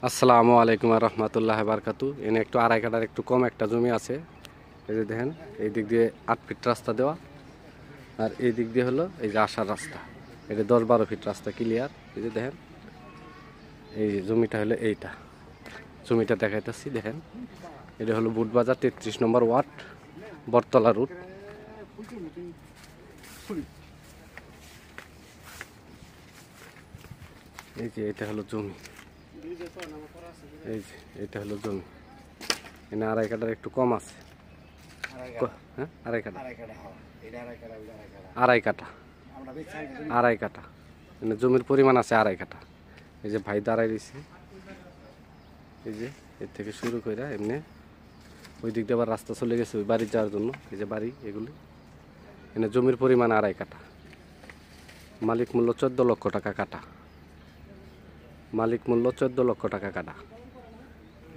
আসসালামু আলাইকুম রহমতুল্লাহ বারকাতু। এনে একটু আড়াই কাটার একটু কম একটা জমি আছে। এই যে দেখেন, এই দিক দিয়ে 8 ফিট রাস্তা দেওয়া, আর এই দিক দিয়ে হলো এই যে আসার রাস্তা। এটা 10-12 ফিট রাস্তা ক্লিয়ার। এই যে দেখেন, এই জমিটা হলো এইটা। জমিটা দেখাইতেছি, দেখেন এটা হলো বুটবাজার 33 নম্বর ওয়ার্ড, বটতলা রুট। এই যে এটা হলো জমি, এই যে এটা হলো জমি। এনে আড়াই কাটার একটু কম আছে। হ্যাঁ, আড়াই কাটা, আড়াই কাটা, আড়াই কাটা। মানে জমির পরিমাণ আছে আড়াই কাটা। এই যে ভাই দাঁড়াই দিছে, এই যে এর থেকে শুরু করে এমনি ওই দিক দিয়ে আবার রাস্তা চলে গেছে ওই বাড়ি যাওয়ার জন্য। এই যে বাড়ি, এগুলি এনে জমির পরিমাণ আড়াই কাটা। মালিক মূল্য 14 লক্ষ টাকা কাটা। মালিক মূল্য 14 লক্ষ টাকা কাটা।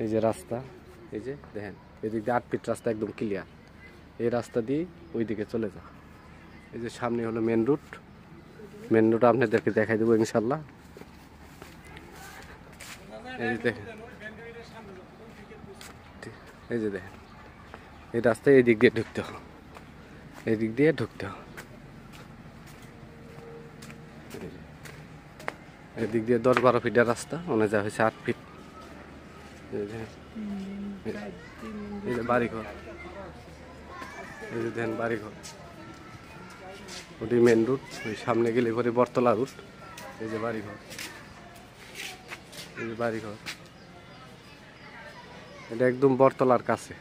এই যে রাস্তা, এই যে দেখেন এদিক দিয়ে 8 ফিট রাস্তা একদম ক্লিয়ার। এই রাস্তা দিয়ে ওই দিকে চলে যা। এই যে সামনে হলো মেন রুট। মেন রুট আপনাদেরকে দেখাই দেবো ইনশাল্লাহ। এই যে দেখেন, এই যে দেখেন এই রাস্তায় এই দিক দিয়ে ঢুকতে হবে, এই দিক দিয়ে ঢুকতে হবে। এই দিক দিয়ে 10-12 ফিটের রাস্তা, ওনে যা হয়েছে 8 ফিট। এই যে বাড়িঘর, এই যে দেখেন বাড়িঘর। ওটি মেন রুট, ওই সামনে গেলে পরে বটতলা রুট। এই যে বাড়িঘর, এই যে বাড়িঘর। এটা একদম বটতলার কাছে।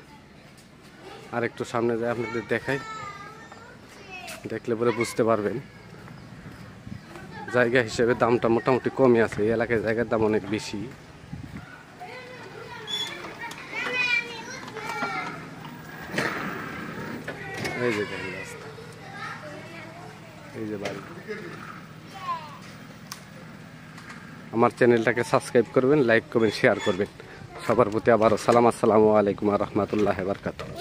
আর একটু সামনে যায় আপনাদের দেখাই, দেখলে পরে বুঝতে পারবেন। জায়গা হিসেবে দামটা মোটামুটি কমই আছে। এই এলাকায় জায়গার দাম অনেক বেশি। এই যে দেখেন রাস্তা, এই যে বাড়ি। আমার চ্যানেলটাকে সাবস্ক্রাইব করবেন, লাইক করবেন, শেয়ার করবেন। সবার প্রতি আবারও সালাম। আসসালামু আলাইকুম রহমতুল্লাহ বারকাতুহু।